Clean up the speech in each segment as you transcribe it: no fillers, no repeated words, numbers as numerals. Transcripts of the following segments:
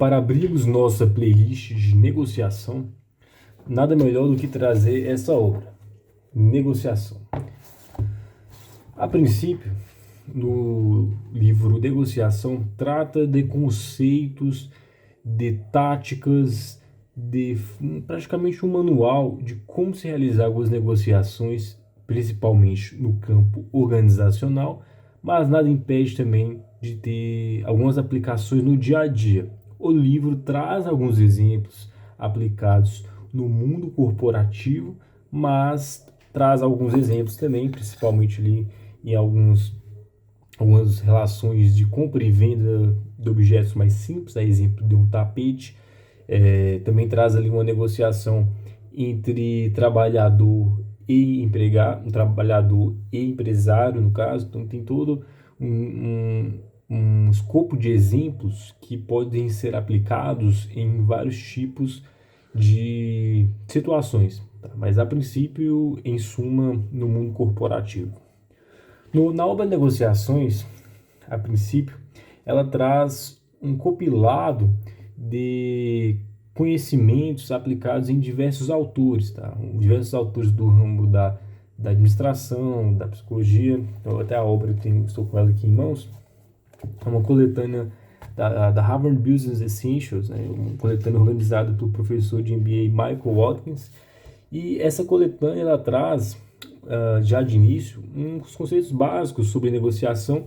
Para abrirmos nossa playlist de negociação, nada melhor do que trazer essa obra, Negociação. A princípio, no livro Negociação, trata de conceitos, de táticas, de praticamente um manual de como se realizar algumas negociações, principalmente no campo organizacional, mas nada impede também de ter algumas aplicações no dia a dia. O livro traz alguns exemplos aplicados no mundo corporativo, mas traz alguns exemplos também, principalmente ali em algumas relações de compra e venda de objetos mais simples, a exemplo de um tapete. Também traz ali uma negociação entre trabalhador e empregado, um trabalhador e empresário, no caso. Então tem todo um escopo de exemplos que podem ser aplicados em vários tipos de situações, tá? Mas a princípio, em suma, no mundo corporativo. Na obra Negociações, a princípio, ela traz um compilado de conhecimentos aplicados em diversos autores, tá? Diversos autores do ramo da administração, da psicologia. Então, até a obra estou com ela aqui em mãos. É uma coletânea da Harvard Business Essentials, né? Uma coletânea organizada pelo professor de MBA Michael Watkins. E essa coletânea ela traz, já de início, uns conceitos básicos sobre negociação,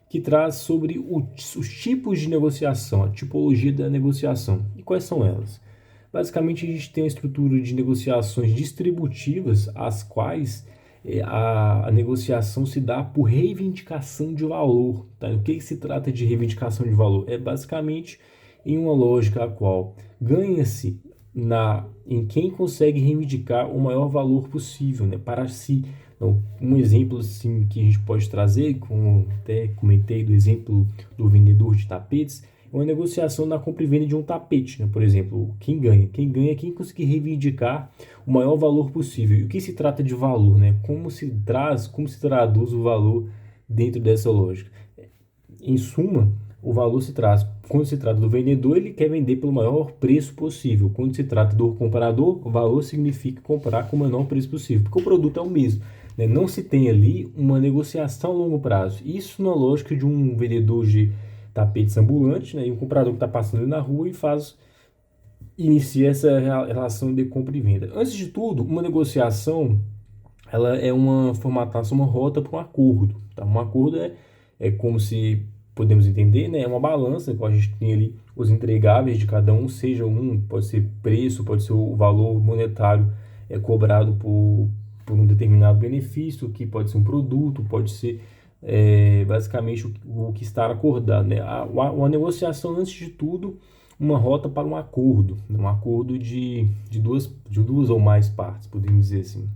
que traz sobre os tipos de negociação, a tipologia da negociação. E quais são elas? Basicamente, a gente tem a estrutura de negociações distributivas, as quais a negociação se dá por reivindicação de valor. Tá? O que se trata de reivindicação de valor? É basicamente em uma lógica a qual ganha-se em quem consegue reivindicar o maior valor possível, né, para si. Então, um exemplo assim, que a gente pode trazer, como até comentei do exemplo do vendedor de tapetes, é uma negociação na compra e venda de um tapete, né? Por exemplo, quem ganha? Quem ganha é quem conseguir reivindicar o maior valor possível. E o que se trata de valor, né? Como se traduz o valor dentro dessa lógica? Em suma, o valor se traz, quando se trata do vendedor, ele quer vender pelo maior preço possível. Quando se trata do comprador, o valor significa comprar com o menor preço possível, porque o produto é o mesmo, né? Não se tem ali uma negociação a longo prazo. Isso na lógica de um vendedor de tapetes ambulante, né? E um comprador que está passando ali na rua e inicia essa relação de compra e venda. Antes de tudo, uma negociação ela é uma formatação, uma rota para um acordo. Tá? Um acordo é como se podemos entender, né? É uma balança, a gente tem ali os entregáveis de cada um, pode ser preço, pode ser o valor monetário cobrado por um determinado benefício, que pode ser um produto, pode ser basicamente o que está acordado, né? Uma negociação, antes de tudo, uma rota para um acordo de duas ou mais partes, podemos dizer assim.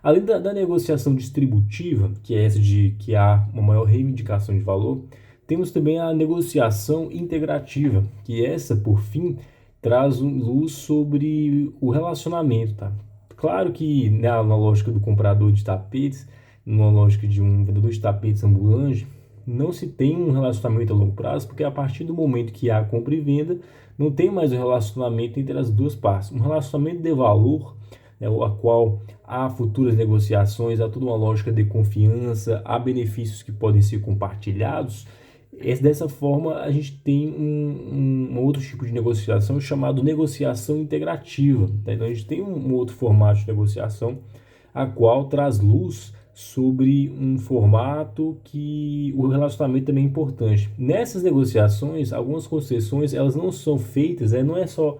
Além da negociação distributiva, que é essa de que há uma maior reivindicação de valor, temos também a negociação integrativa, que essa, por fim, traz luz sobre o relacionamento, tá? Claro que, né, na lógica do comprador de tapetes, numa lógica de um vendedor de tapetes ambulante, não se tem um relacionamento a longo prazo, porque a partir do momento que há compra e venda, não tem mais um relacionamento entre as duas partes. Um relacionamento de valor, né, a qual há futuras negociações, há toda uma lógica de confiança, há benefícios que podem ser compartilhados. Dessa forma, a gente tem um outro tipo de negociação chamado negociação integrativa. Tá? Então, a gente tem um outro formato de negociação, a qual traz luz sobre um formato que o relacionamento também é importante. Nessas negociações, algumas concessões elas não são feitas, não é só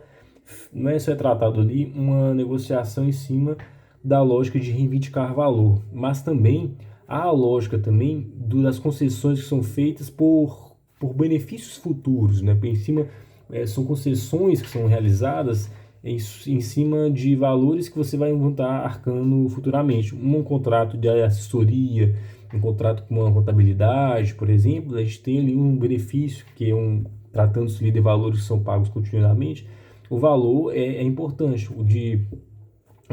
tratado ali uma negociação em cima da lógica de reivindicar valor, mas também há a lógica também das concessões que são feitas por benefícios futuros, né? Em cima, são concessões que são realizadas em cima de valores que você vai estar arcando futuramente. Um contrato de assessoria, um contrato com uma contabilidade, por exemplo, a gente tem ali um benefício que é tratando-se de valores que são pagos continuamente. O valor é importante.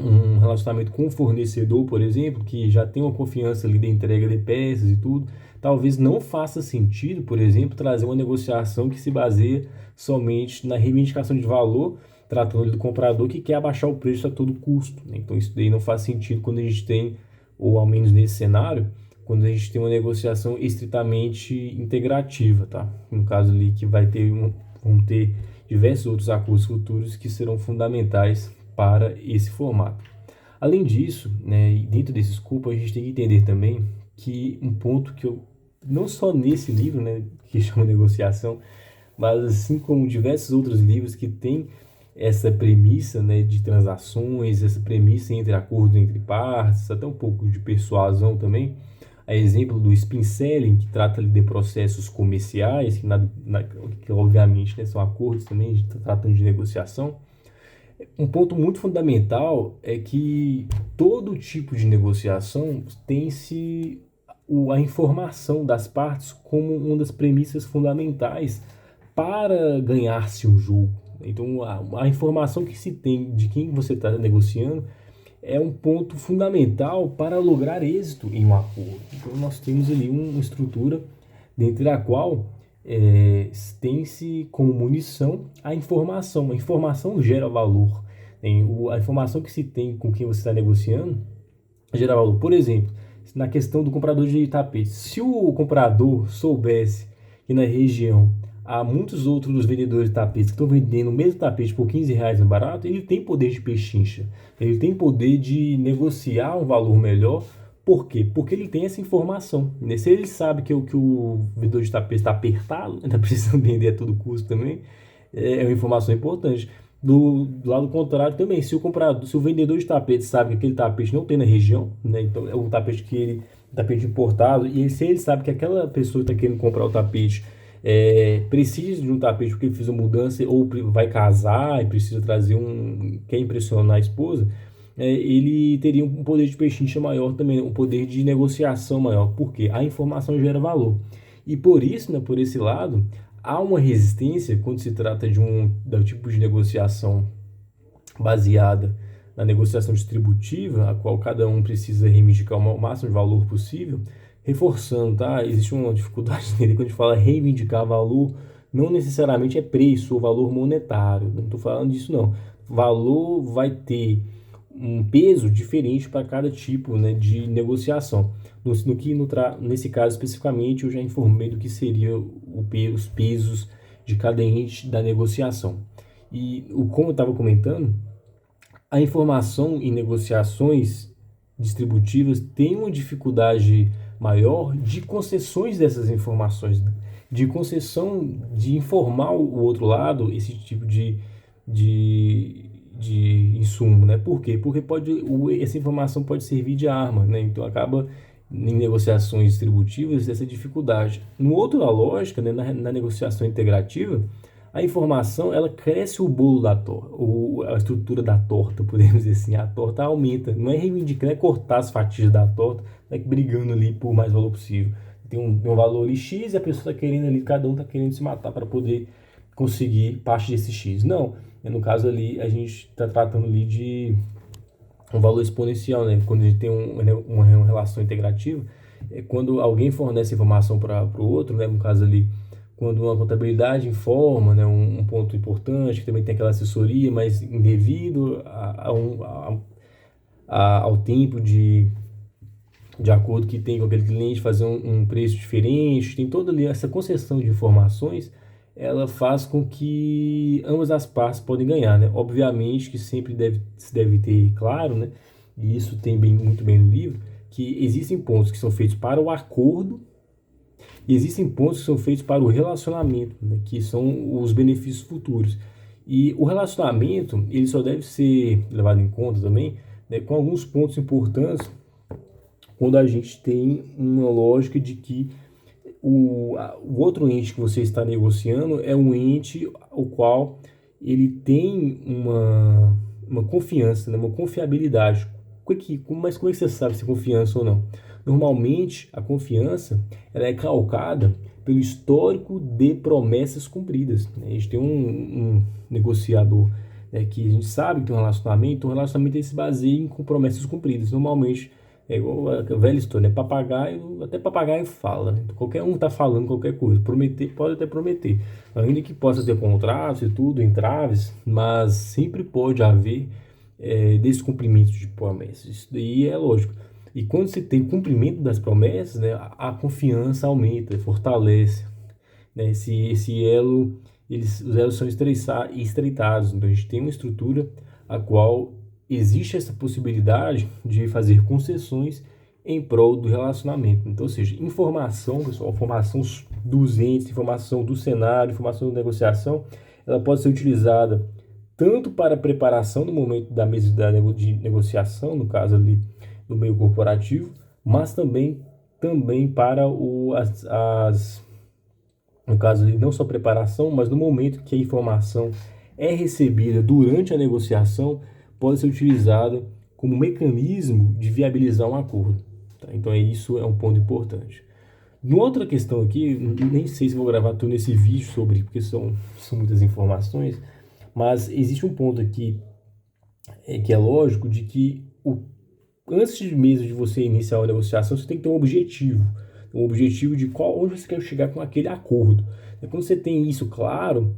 um relacionamento com o fornecedor, por exemplo, que já tem uma confiança ali da entrega de peças e tudo, talvez não faça sentido, por exemplo, trazer uma negociação que se baseia somente na reivindicação de valor, tratando ali do comprador que quer abaixar o preço a todo custo, né? Então isso daí não faz sentido quando a gente tem, ou ao menos nesse cenário, quando a gente tem uma negociação estritamente integrativa, tá? No caso ali que vão ter diversos outros acordos futuros que serão fundamentais para esse formato. Além disso, né, dentro desse escopo, a gente tem que entender também que um ponto que eu, não só nesse livro, né, que chama negociação, mas assim como diversos outros livros que têm essa premissa, né, de transações, essa premissa entre acordos entre partes, até um pouco de persuasão também, a exemplo do spin selling, que trata de processos comerciais, que obviamente, né, são acordos também, tratando de negociação. Um ponto muito fundamental é que todo tipo de negociação tem-se a informação das partes como uma das premissas fundamentais para ganhar-se um jogo. Então, a informação que se tem de quem você está negociando é um ponto fundamental para lograr êxito em um acordo. Então, nós temos ali uma estrutura dentro da qual tem-se como munição a informação. A informação gera valor. A informação que se tem com quem você está negociando gera valor. Por exemplo, na questão do comprador de tapete, se o comprador soubesse que na região há muitos outros vendedores de tapetes que estão vendendo o mesmo tapete por R$ 15 mais barato, ele tem poder de pechincha, ele tem poder de negociar um valor melhor. Por quê? Porque ele tem essa informação. Se ele sabe que o vendedor de tapete está apertado, está precisando vender a todo custo também, é uma informação importante. Do lado contrário também, se o vendedor de tapete sabe que aquele tapete não tem na região, né, então é um tapete tapete importado, e se ele sabe que aquela pessoa que está querendo comprar o tapete precisa de um tapete porque ele fez uma mudança ou vai casar e precisa quer impressionar a esposa, ele teria um poder de pechincha maior também, um poder de negociação maior, porque a informação gera valor. E por isso, né, por esse lado, há uma resistência quando se trata do tipo de negociação baseada na negociação distributiva, a qual cada um precisa reivindicar o máximo de valor possível, reforçando, tá? Existe uma dificuldade nele quando a gente fala reivindicar valor, não necessariamente é preço ou valor monetário, não estou falando disso não. Valor vai ter um peso diferente para cada tipo, né, de negociação. Nesse caso especificamente, eu já informei do que seria os pesos de cada ente da negociação. E como eu estava comentando, a informação em negociações distributivas tem uma dificuldade maior de concessões dessas informações, de concessão de informar o outro lado esse tipo de insumo, né? Por quê? Porque essa informação pode servir de arma, né? Então acaba em negociações distributivas essa dificuldade. No outro, a lógica, né, na negociação integrativa, a informação ela cresce o bolo da torta, a estrutura da torta, podemos dizer assim, a torta aumenta, não é reivindicar, não é cortar as fatias da torta, não é brigando ali por mais valor possível. Tem um valor ali X e a pessoa está querendo ali, cada um está querendo se matar para poder conseguir parte desse X. Não, no caso ali a gente está tratando ali de um valor exponencial, né? Quando a gente tem uma relação integrativa, quando alguém fornece informação para o outro, né? No caso ali, quando uma contabilidade informa, né, um ponto importante, que também tem aquela assessoria, mas indevido ao tempo de acordo que tem com aquele cliente, fazer um preço diferente, tem toda ali essa concessão de informações, ela faz com que ambas as partes podem ganhar, né? Obviamente que sempre se deve ter claro, né? E isso tem muito bem no livro, que existem pontos que são feitos para o acordo e existem pontos que são feitos para o relacionamento, né? Que são os benefícios futuros. E o relacionamento, ele só deve ser levado em conta também, né, com alguns pontos importantes quando a gente tem uma lógica de que o outro ente que você está negociando é um ente o qual ele tem uma confiança, né, uma confiabilidade. Mas como é que você sabe se é confiança ou não? Normalmente, a confiança ela é calcada pelo histórico de promessas cumpridas. A gente tem um negociador né, que a gente sabe que tem um relacionamento ele se baseia em promessas cumpridas. Normalmente, é igual a velha história, né? Papagaio, até papagaio fala, né? Então, qualquer um está falando qualquer coisa. Prometer, pode até prometer. Ainda que possa ter contratos e tudo, entraves, mas sempre pode haver descumprimento de promessas. Isso daí é lógico. E quando você tem cumprimento das promessas, né, a confiança aumenta, fortalece, né? Esse elo, os elos são estreitados. Então a gente tem uma estrutura a qual existe essa possibilidade de fazer concessões em prol do relacionamento. Então, ou seja, informação, pessoal, informação dos entes, informação do cenário, informação da negociação, ela pode ser utilizada tanto para a preparação no momento da mesa de negociação, no caso ali no meio corporativo, mas também para no caso ali, não só preparação, mas no momento que a informação é recebida durante a negociação, pode ser utilizada como mecanismo de viabilizar um acordo. Tá? Então, isso é um ponto importante. Uma outra questão aqui, nem sei se vou gravar tudo nesse vídeo sobre, porque são muitas informações, mas existe um ponto aqui que é lógico de que antes mesmo de você iniciar uma negociação, você tem que ter um objetivo de onde você quer chegar com aquele acordo. E quando você tem isso claro,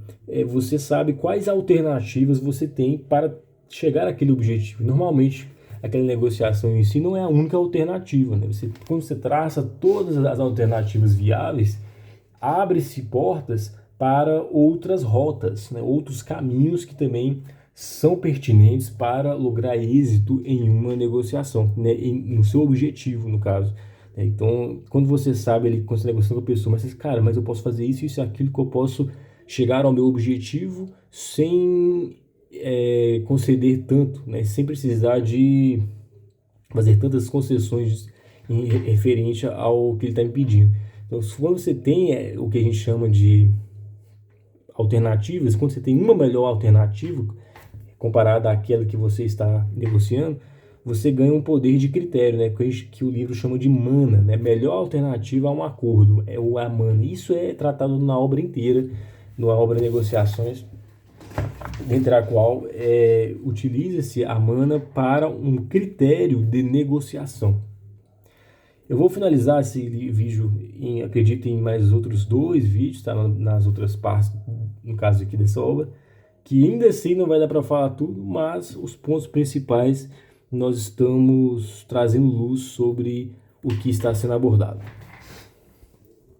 você sabe quais alternativas você tem para chegar àquele objetivo. Normalmente, aquela negociação em si não é a única alternativa, né? Quando você traça todas as alternativas viáveis, abre-se portas para outras rotas, né? Outros caminhos que também são pertinentes para lograr êxito em uma negociação, né? No seu objetivo, no caso. Então, quando você sabe ali, quando você está negociando com a pessoa, mas eu posso fazer isso, isso e aquilo, que eu posso chegar ao meu objetivo sem conceder tanto, né? Sem precisar de fazer tantas concessões referente ao que ele está me pedindo. Então, quando você tem o que a gente chama de alternativas, quando você tem uma melhor alternativa comparada àquela que você está negociando, você ganha um poder de critério, né, que o livro chama de mana, né, melhor alternativa a um acordo, é a mana. Isso é tratado na obra inteira, na obra Negociações, dentre a qual utiliza-se a mana para um critério de negociação. Eu vou finalizar esse vídeo, acredito em mais outros 2 vídeos, tá, nas outras partes, no caso aqui dessa obra, que ainda assim não vai dar para falar tudo, mas os pontos principais nós estamos trazendo luz sobre o que está sendo abordado.